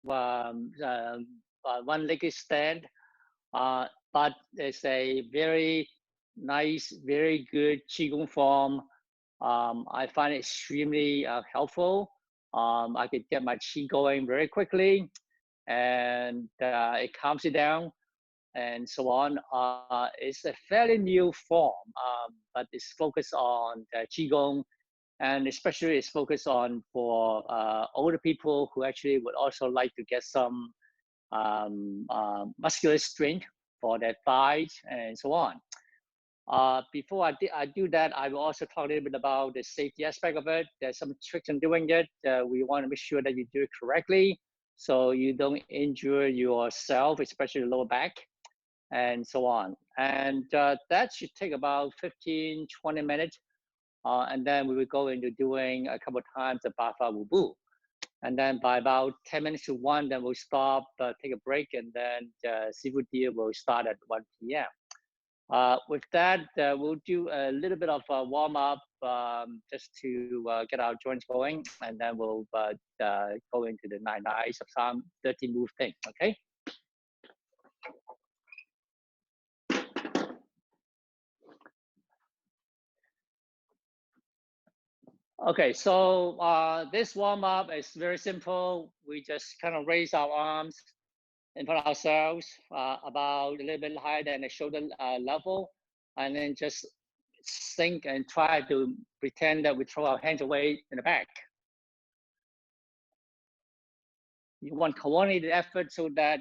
one-legged stand, but it's a very nice, very good qigong form. I find it extremely helpful. I could get my qi going very quickly, and it calms you down, and so on. It's a fairly new form, but it's focused on qigong, and especially it's focused on for older people who actually would also like to get some muscular strength for their thighs and so on. Before I do that, I will also talk a little bit about the safety aspect of it. There's some tricks in doing it. We want to make sure that you do it correctly so you don't injure yourself, especially the lower back, and so on. And that should take about 15, 20 minutes. And then we will go into doing a couple of times the Babu. And then by about 10 minutes to 1, then we'll stop, take a break, and then seafood deal will start at 1 p.m. With that, we'll do a little bit of a warm up just to get our joints going, and then we'll go into the 9 eyes of some 30 move thing, okay? Okay, so this warm up is very simple. We just kind of raise our arms in front of ourselves, about a little bit higher than the shoulder level, and then just sink and try to pretend that we throw our hands away in the back. You want coordinated effort so that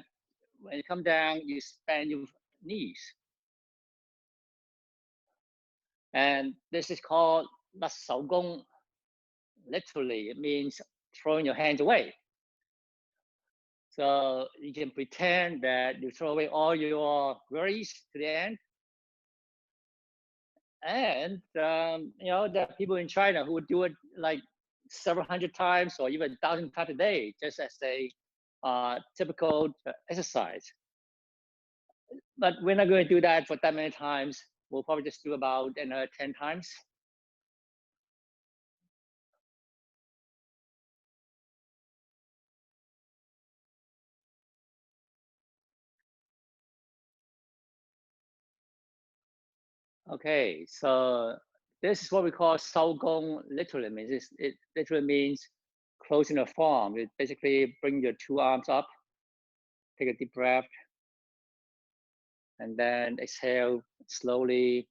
when you come down, you bend your knees. And this is called 甩手功. Literally, it means throwing your hands away. So you can pretend that you throw away all your worries to the end. And you know, there are people in China who would do it like several hundred times or even 1,000 times a day, just as a typical exercise. But we're not going to do that for that many times. We'll probably just do about another 10 times. Okay, so this is what we call 收功. Literally means it literally means closing the palm. You basically bring your 2 arms up, take a deep breath, and then exhale slowly,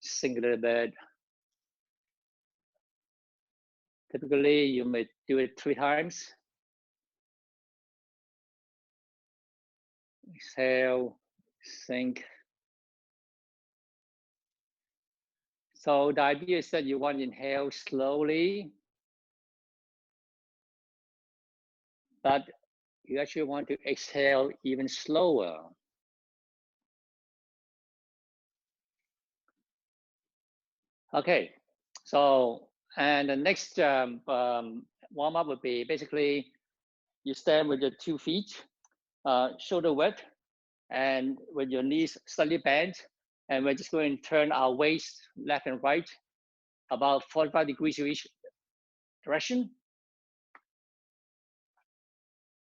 sink a little bit. Typically, you may do it 3 times. Exhale, sink. So the idea is that you want to inhale slowly, but you actually want to exhale even slower. Okay, so, and the next warm up would be basically you stand with your 2 feet, shoulder width, and with your knees slightly bent, and we're just going to turn our waist left and right about 45 degrees to each direction.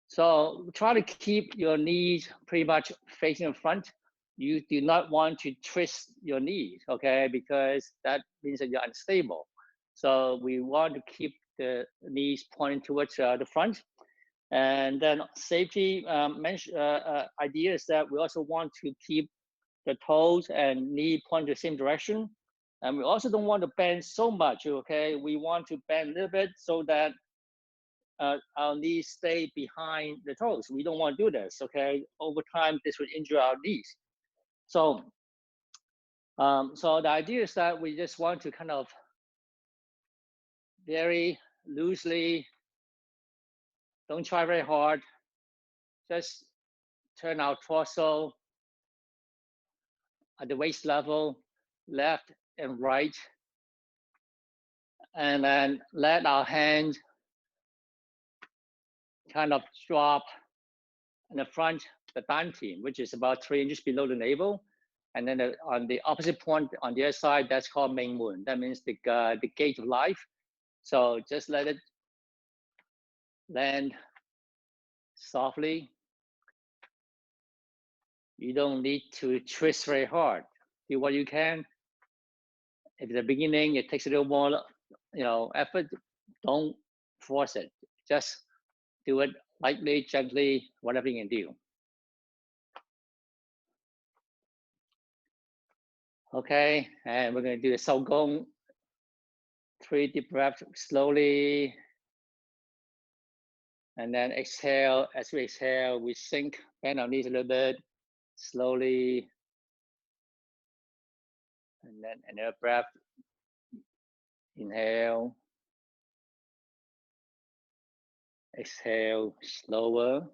So try to keep your knees pretty much facing in front. You do not want to twist your knees, okay, because that means that you're unstable. So we want to keep the knees pointing towards the front. And then safety idea is that we also want to keep the toes and knee pointing the same direction. And we also don't want to bend so much, okay? We want to bend a little bit so that our knees stay behind the toes. We don't want to do this, okay? Over time, this will injure our knees. So, so the idea is that we just want to kind of very loosely, don't try very hard, just turn our torso at the waist level, left and right, and then let our hand kind of drop in the front, the dantian, which is about 3 inches below the navel. And then on the opposite point on the other side, that's called Ming Mun. That means the gate of life. So just let it land softly. You don't need to twist very hard. Do what you can. If at the beginning it takes a little more, effort, don't force it. Just do it lightly, gently, whatever you can do. Okay, and we're going to do the Sao Gong. 3 deep breaths slowly. And then exhale. As we exhale, we sink, bend our knees a little bit, slowly. And then another breath. Inhale. Exhale, slower.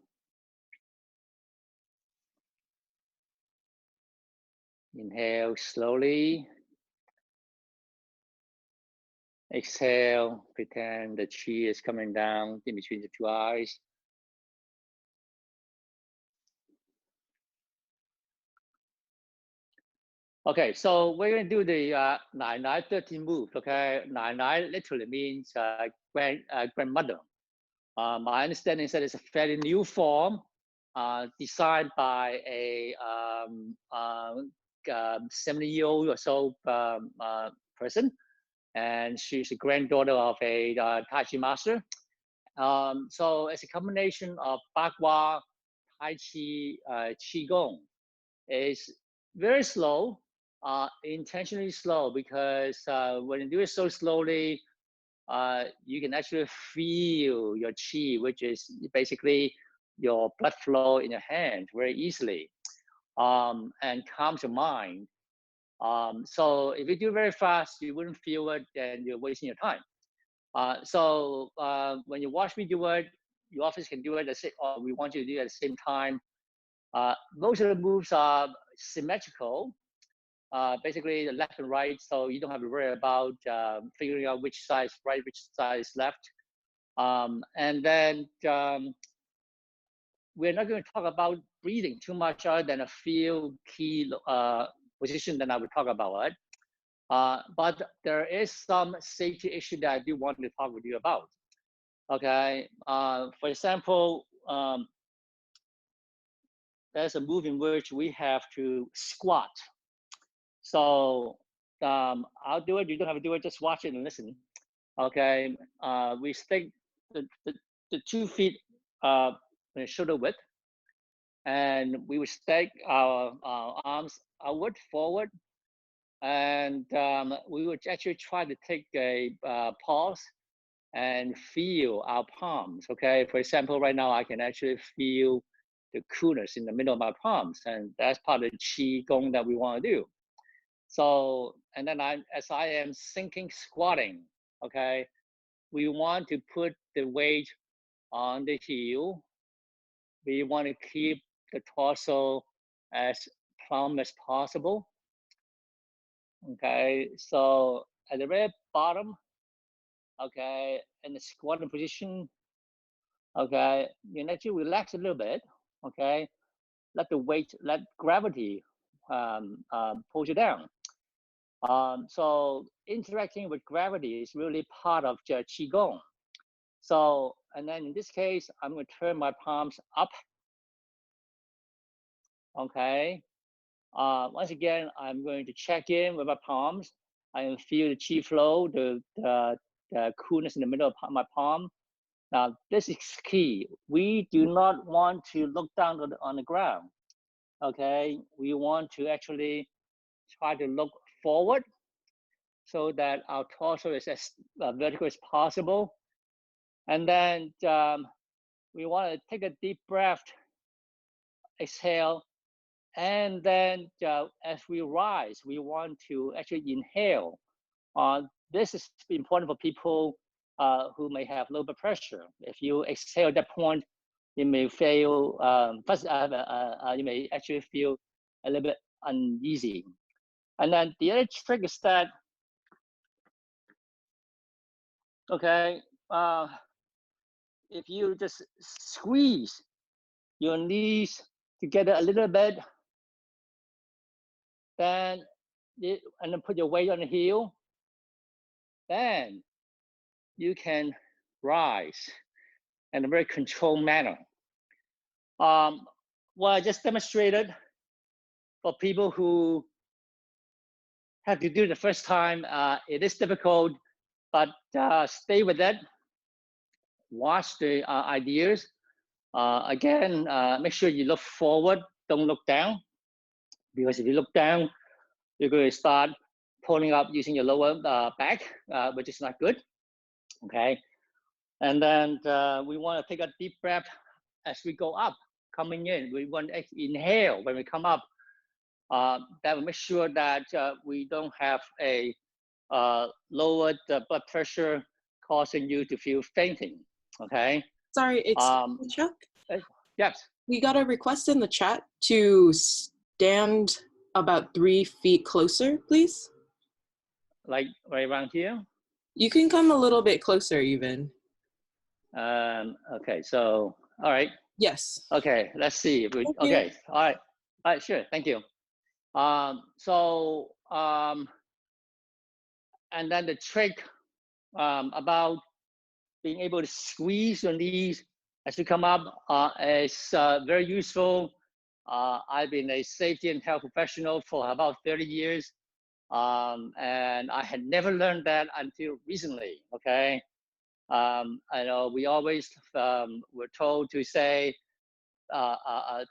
Inhale slowly. Exhale, pretend the chi is coming down in between the 2 eyes. Okay, so we're going to do the 9-9-13 move. Okay, 9-9 literally means grandmother. My understanding is that it's a fairly new form designed by a 70-year-old or so person, and she's a granddaughter of a Tai Chi master. So it's a combination of Bagua, Tai Chi, qigong. It's very slow, intentionally slow, because when you do it so slowly, you can actually feel your chi, which is basically your blood flow in your hand, very easily, and calms your mind. So if you do it very fast, you wouldn't feel it, and you're wasting your time. So when you watch me do it, you often can do it or we want you to do it at the same time. Most of the moves are symmetrical, basically the left and right, so you don't have to worry about figuring out which side is right, which side is left. And then we're not going to talk about breathing too much other than a few key positions that I will talk about it. But there is some safety issue that I do want to talk with you about. Okay, for example, there's a move in which we have to squat. So I'll do it. You don't have to do it. Just watch it and listen. Okay, we stick the 2 feet shoulder width, and we would stick our arms outward, forward, and we would actually try to take a pause and feel our palms. Okay, for example, right now I can actually feel the coolness in the middle of my palms, and that's part of the qi gong that we want to do. So, and then as I am sinking, squatting, okay, we want to put the weight on the heel. We want to keep the torso as plumb as possible. Okay, so at the very bottom, okay, in the squatting position, okay, you need to relax a little bit, okay, let the weight, let gravity pull you down. So interacting with gravity is really part of the qigong. So, and then in this case, I'm going to turn my palms up. Okay. Once again, I'm going to check in with my palms. I can feel the chi flow, the coolness in the middle of my palm. Now, this is key. We do not want to look down on the ground. Okay. We want to actually try to look forward so that our torso is as vertical as possible. And then we want to take a deep breath, exhale, and then as we rise, we want to actually inhale. This is important for people who may have low blood pressure. If you exhale at that point, you may feel, first, you may actually feel a little bit uneasy. And then the other trick is that, okay, if you just squeeze your knees together a little bit, then and then put your weight on the heel, then you can rise in a very controlled manner. What I just demonstrated for people who have to do it the first time, it is difficult, but stay with it. Watch the ideas. Again, make sure you look forward, don't look down, because if you look down, you're going to start pulling up using your lower back, which is not good. Okay, and then we want to take a deep breath as we go up. Coming in, we want to inhale when we come up. That will make sure that we don't have a lowered blood pressure causing you to feel fainting. Okay. Sorry, Chuck. Yes. We got a request in the chat to stand about 3 feet closer, please. Like right around here. You can come a little bit closer, even. Okay. So, all right. Yes. Okay. Let's see. Okay. All right. All right. Sure. Thank you. And then the trick about being able to squeeze your knees as you come up is very useful. I've been a safety and health professional for about 30 years. And I had never learned that until recently, okay? I know we always were told to say,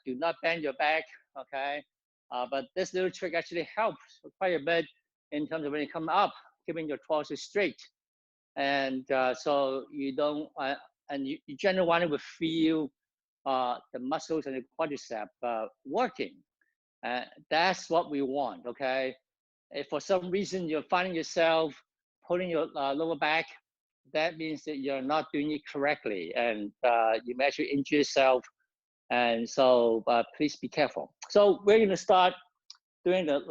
do not bend your back, okay? But this little trick actually helps quite a bit in terms of when you come up, keeping your torso straight. And so you don't, and you generally want to feel the muscles and the quadricep working. That's what we want, okay? If for some reason you're finding yourself pulling your lower back, that means that you're not doing it correctly, and you may actually injure yourself. And so please be careful. So we're going to start doing the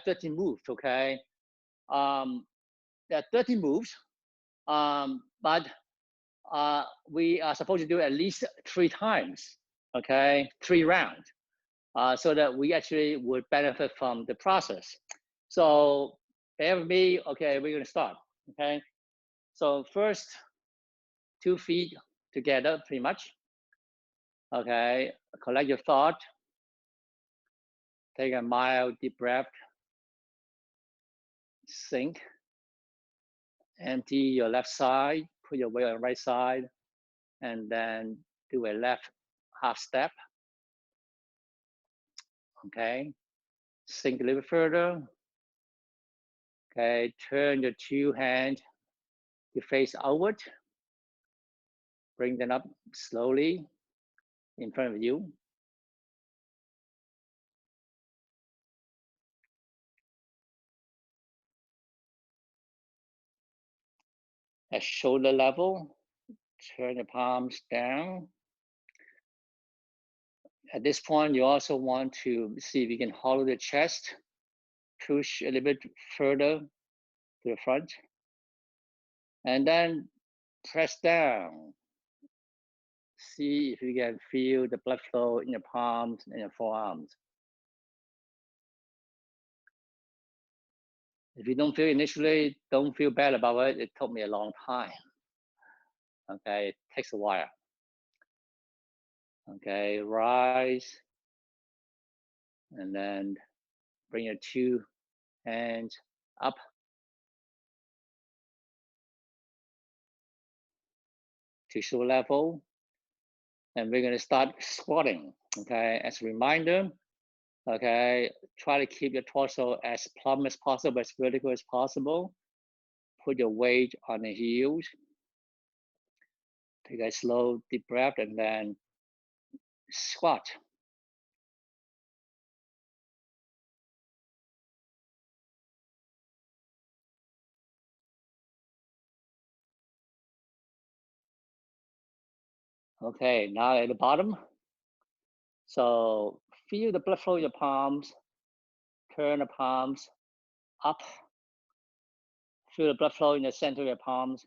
30 moves, okay? There are 30 moves, but we are supposed to do at least 3 times, okay? 3 rounds, so that we actually would benefit from the process. So bear with me, okay, we're gonna start, okay? So first, 2 feet together, pretty much. Okay, collect your thought. Take a mild deep breath. Sink. Empty your left side, put your weight on the right side, and then do a left half step. Okay, sink a little bit further. Okay, turn your 2 hands to face outward. Bring them up slowly in front of you. At shoulder level, turn the palms down. At this point, you also want to see if you can hollow the chest, push a little bit further to the front, and then press down. See if you can feel the blood flow in your palms and your forearms. If you don't feel initially, don't feel bad about it. It took me a long time. Okay, it takes a while. Okay, rise, and then bring your 2 hands up. To shoulder level. And we're gonna start squatting, okay? As a reminder, okay, try to keep your torso as plumb as possible, as vertical as possible. Put your weight on the heels. Take a slow, deep breath, and then squat. Okay, now at the bottom. So feel the blood flow in your palms. Turn the palms up. Feel the blood flow in the center of your palms.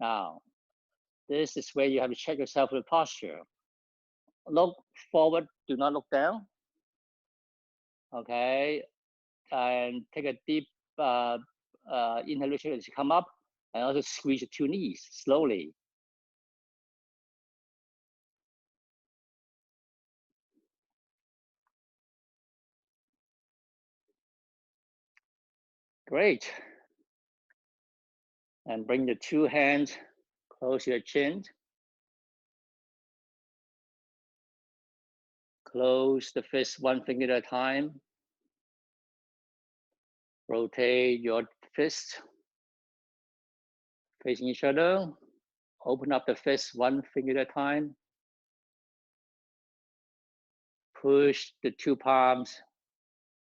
Now, this is where you have to check yourself with posture. Look forward, do not look down. Okay, and take a deep inhalation as you come up, and also squeeze your 2 knees slowly. Great. And bring the two hands close to your chin. Close the fist one finger at a time. Rotate your fist facing each other. Open up the fist one finger at a time. Push the two palms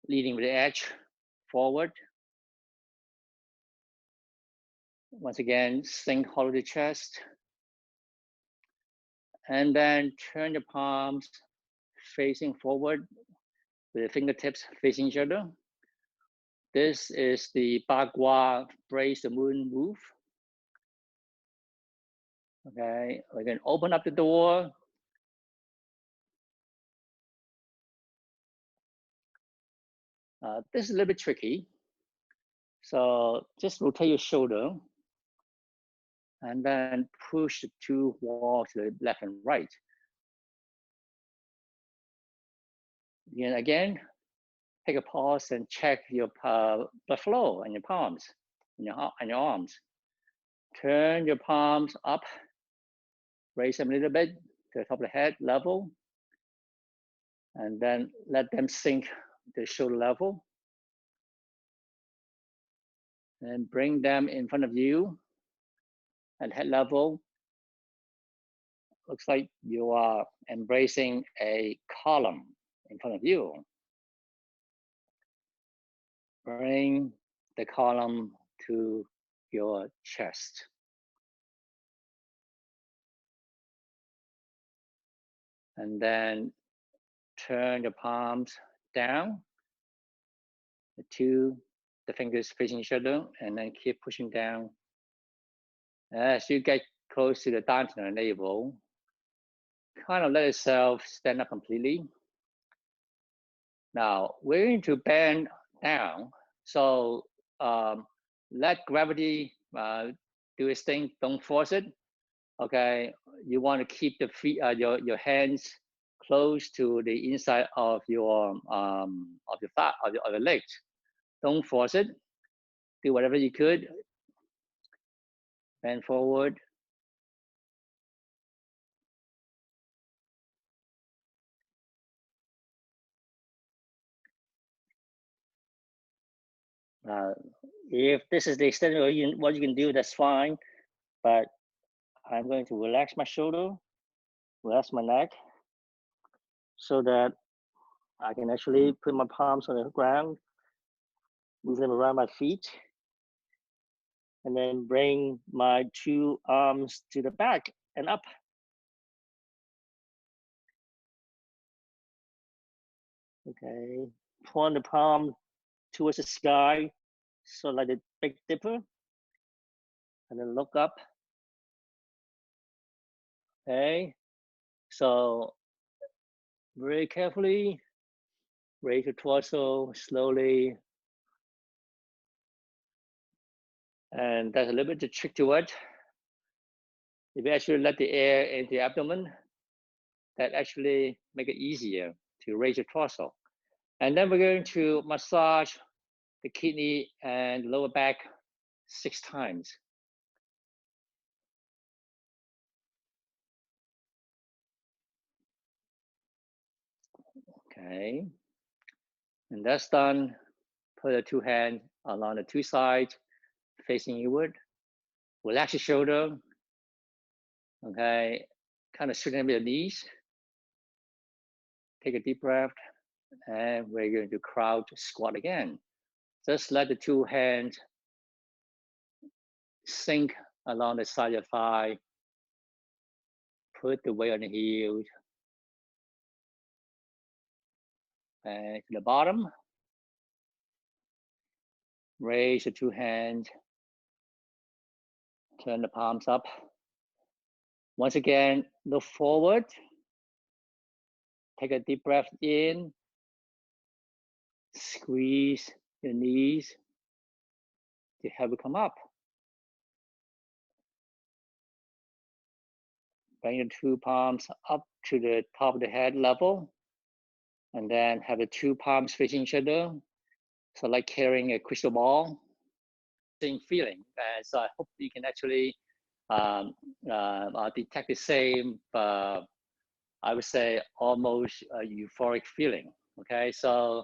leading with the edge forward. Once again, sink hollow the chest. And then turn the palms facing forward with the fingertips facing each other. This is the Bagua brace the moon move. Okay, we can open up the door. This is a little bit tricky. So just rotate your shoulder and then push the two walls to the left and right. And again, take a pause and check your blood flow in your palms, in your arms. Turn your palms up, raise them a little bit to the top of the head level, and then let them sink to the shoulder level. And bring them in front of you at head level. Looks like you are embracing a column in front of you. Bring the column to your chest. And then turn your palms down, the fingers facing each other, and then keep pushing down. As you get close to the down to the navel, kind of let yourself stand up completely. Now, we're going to bend down. So let gravity do its thing, don't force it. Okay, you want to keep the feet, your hands close to the inside of your thigh, of your legs. Don't force it. Do whatever you could. Bend forward. If this is the extent of what you can do, that's fine. But I'm going to relax my shoulder, relax my neck, so that I can actually put my palms on the ground, move them around my feet, and then bring my two arms to the back and up. Okay, point the palm towards the sky, so like the Big Dipper, and then look up. Okay, so very carefully raise your torso slowly. And there's a little bit of trick to it. If you actually let the air into the abdomen, that actually make it easier to raise your torso. And then we're going to massage the kidney and lower back 6 times. Okay, and that's done. Put the two hands along the two sides, facing inward. Relax your shoulder. Okay, kind of straighten up your knees. Take a deep breath, and we're going to crouch squat again. Just let the two hands sink along the side of your thigh. Put the weight on the heels. And to the bottom. Raise the two hands. Turn the palms up. Once again, look forward. Take a deep breath in. Squeeze your knees to help you come up. Bring your two palms up to the top of the head level. And then have the two palms facing each other. So like carrying a crystal ball. same feeling. And so I hope you can actually detect the same, I would say, almost euphoric feeling. Okay, so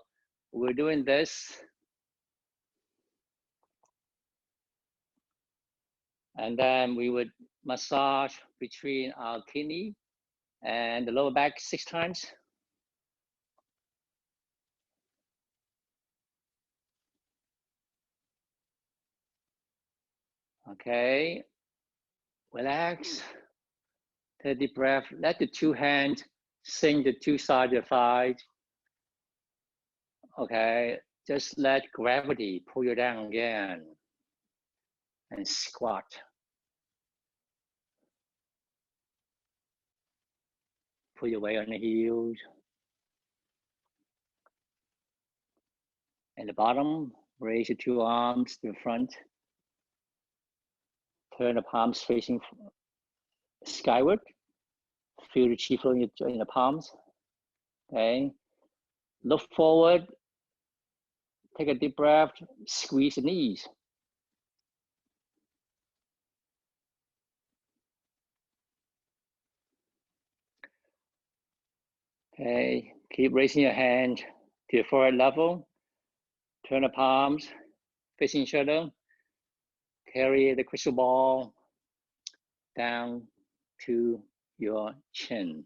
we're doing this. And then we would massage between our kidney and the lower back 6 times. Okay, relax, take a deep breath, let the 2 hands sink the 2 sides of your thigh. Okay, just let gravity pull you down again and squat. Put your weight on the heels. And the bottom, raise your 2 arms to the front. Turn the palms facing skyward. Feel the chi flow in the palms. Okay. Look forward. Take a deep breath. Squeeze the knees. Okay. Keep raising your hand to your forehead level. Turn the palms facing each other. Carry the crystal ball down to your chin.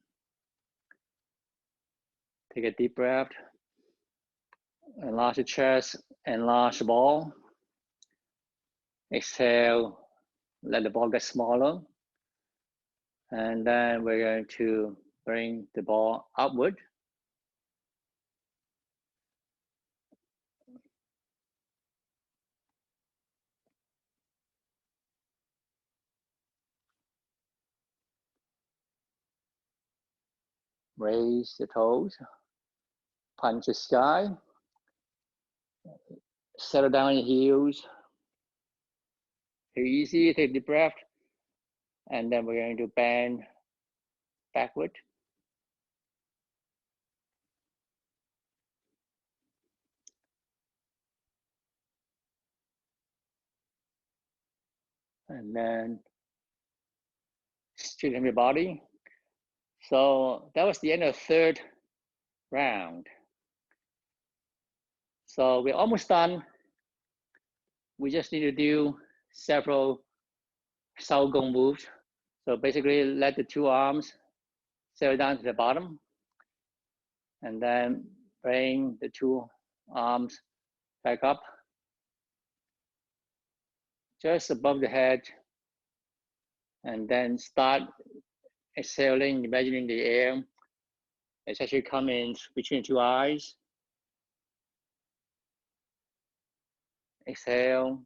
Take a deep breath. Enlarge the chest, enlarge the ball. Exhale, let the ball get smaller. And then we're going to bring the ball upward. Raise the toes, punch the sky. Settle down on your heels. Easy, take a deep breath. And then we're going to bend backward. And then straighten your body. So that was the end of the 3rd round. So we're almost done. We just need to do several Sao Gong moves. So basically let the 2 arms settle down to the bottom. And then bring the 2 arms back up. Just above the head. And then start exhaling, imagining the air. It's actually coming between 2 eyes. Exhale.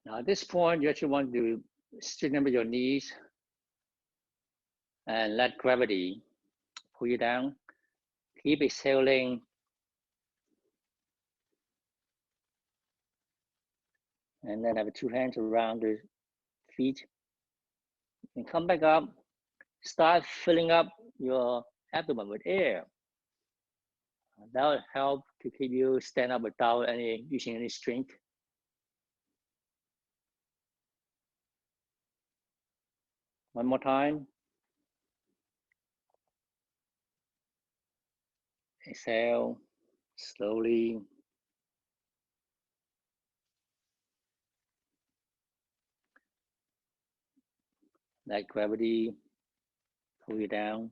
Now at this point, you actually want to straighten up your knees and let gravity pull you down. Keep exhaling. And then have 2 hands around the feet. And come back up. Start filling up your abdomen with air. That will help to keep you stand up without using any strength. One more time. Exhale slowly. Let gravity pull you down.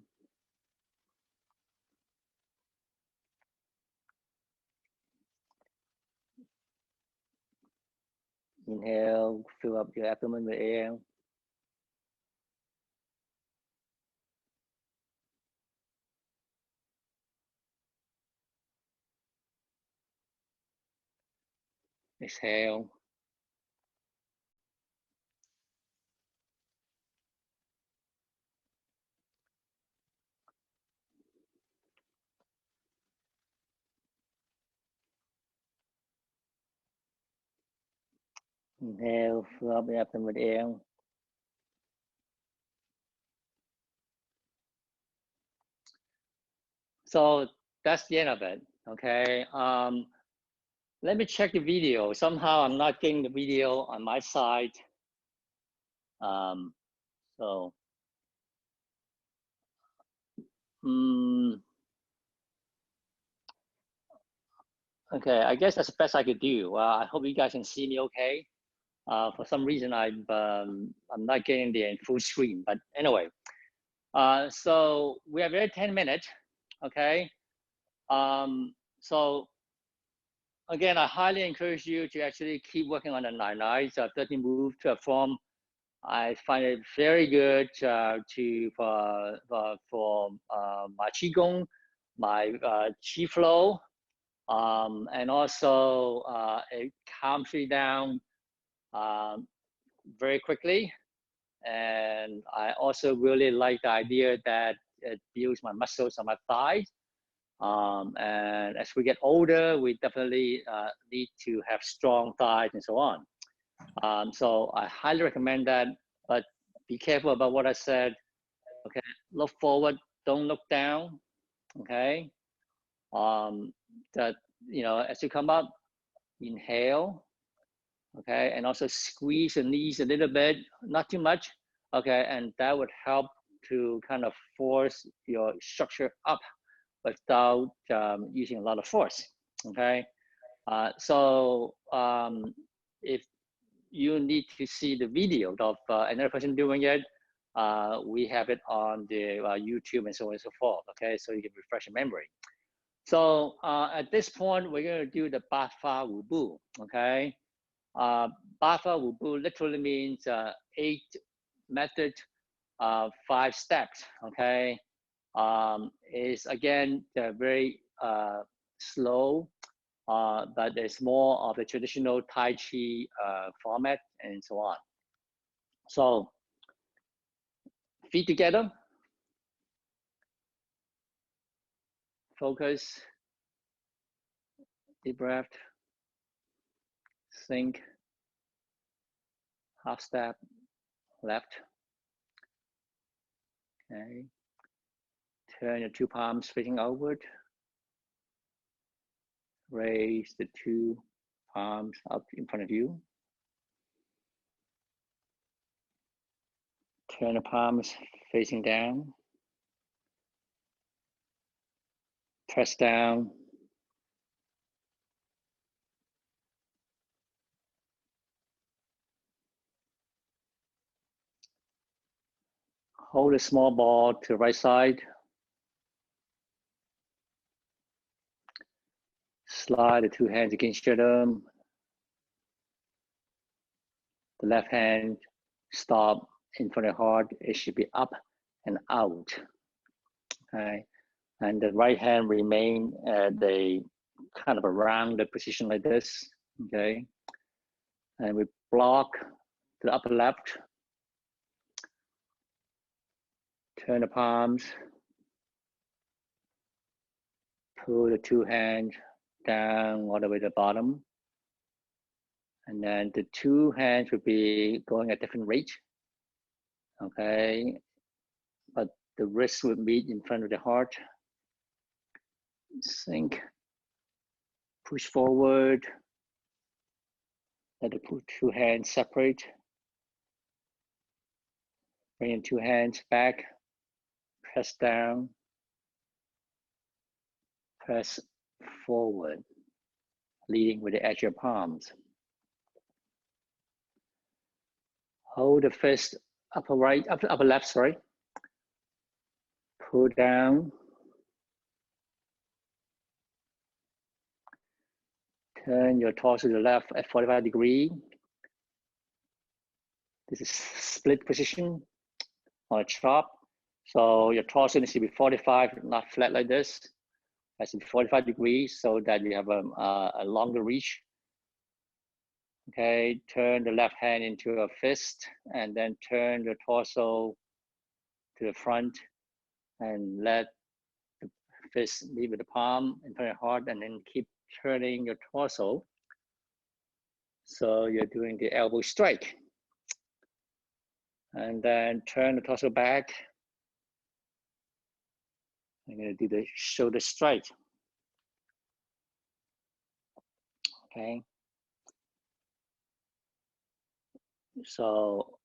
Inhale, fill up your abdomen with air. Exhale. Inhale, fill up your abdomen with air. So that's the end of it, okay? Let me check the video. Somehow I'm not getting the video on my side. So, okay, I guess that's the best I could do. I hope you guys can see me okay. For some reason, I'm not getting the full screen, but anyway. So we have 10 minutes, okay? So again, I highly encourage you to actually keep working on the 9 nights, 13 move form. I find it very good for my qigong, my qi flow, and also it calms me down very quickly. And I also really like the idea that it builds my muscles on my thighs. And as we get older, we definitely need to have strong thighs and so on. So I highly recommend that, but be careful about what I said. Okay, look forward, don't look down. Okay, that as you come up, inhale. Okay, and also squeeze the knees a little bit, not too much. Okay, and that would help to kind of force your structure up without using a lot of force. Okay, so if you need to see the video of another person doing it, we have it on the YouTube and so on and so forth. Okay, so you can refresh your memory. So at this point, we're going to do the Bafa Wubu. Okay, Bafa Wubu literally means 8 method, 5 steps. Okay, is again very slow, but there's more of the traditional Tai Chi format and so on. So feet together, focus, deep breath, sink, half step, left. Okay, turn your 2 palms facing outward. Raise the 2 palms up in front of you. Turn the palms facing down. Press down. Hold a small ball to the right side. Slide the 2 hands against each other. The left hand stop in front of the heart. It should be up and out. Okay, and the right hand remain at a kind of a rounded position like this. Okay, and we block the upper left. Turn the palms. Pull the 2 hands down all the way to the bottom. And then the 2 hands will be going at different rates. Okay, but the wrist would meet in front of the heart. Sink, push forward. Let the 2 hands separate. Bring the 2 hands back. Press down. Press forward, leading with the edge of your palms. Hold the fist upper right, upper left, sorry. Pull down. Turn your torso to the left at 45 degrees. This is split position on a chop. So your torso needs to be 45, not flat like this. It has to be 45 degrees so that you have a longer reach. Okay, turn the left hand into a fist and then turn your torso to the front and let the fist leave with the palm in front of the heart, and then keep turning your torso. So you're doing the elbow strike. And then turn the torso back. I'm going to do the shoulder strike. Okay. So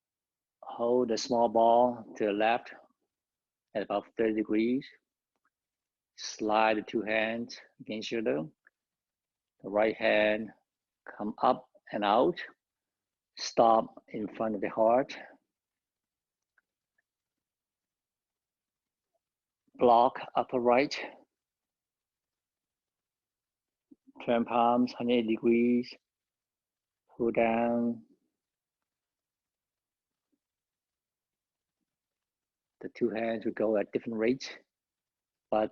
hold the small ball to the left at about 30 degrees. Slide the two hands against your shoulder. The right hand come up and out. Stop in front of the heart. Block upper right. Turn palms 180 degrees. Pull down. The two hands will go at different rates, but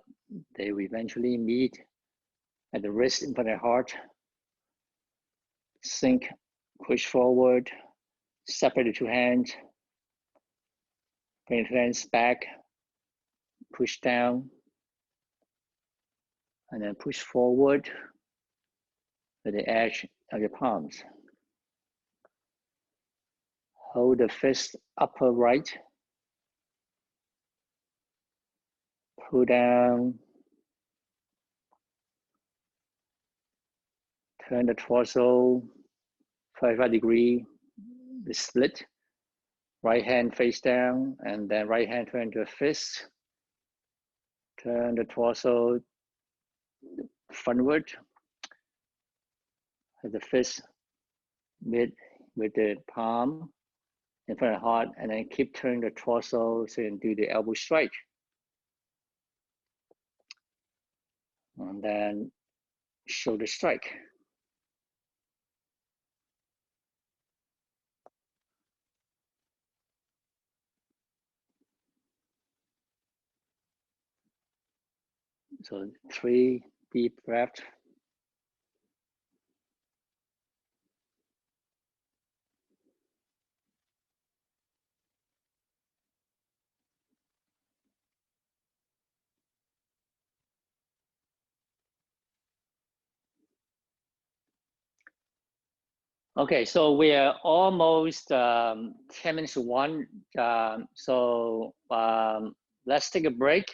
they will eventually meet at the wrist in front of the heart. Sink, push forward, separate the two hands. Bring the two hands back, push down, and then push forward with the edge of your palms. Hold the fist upper right. Pull down. Turn the torso 45 degrees, the split. Right hand face down, and then right hand turn to a fist. Turn the torso frontward. The fist mid with the palm in front of the heart, and then keep turning the torso so you can do the elbow strike. And then shoulder strike. So 3 deep breaths. Okay, so we are almost 10 minutes to 1. Let's take a break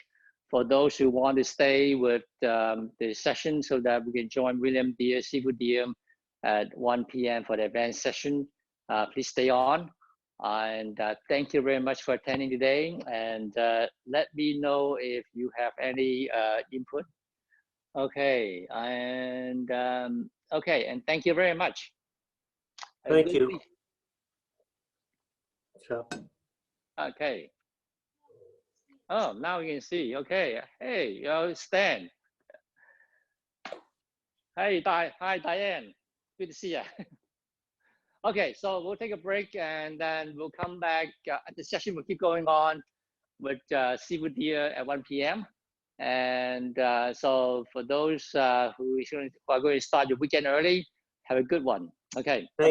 for those who want to stay with the session so that we can join William Deere, Sifu Deere at 1 p.m. for the advanced session. Please stay on. And thank you very much for attending today. And let me know if you have any input. Okay, and okay, and thank you very much. Thank you. Sure. Okay. Oh, now you can see. Okay. Hey, Stan. Hey, hi, Diane. Good to see you. Okay, so we'll take a break and then we'll come back. The session will keep going on with Sifu Deere at 1 p.m. And so for those who are going to start your weekend early, have a good one. Okay, bye-bye.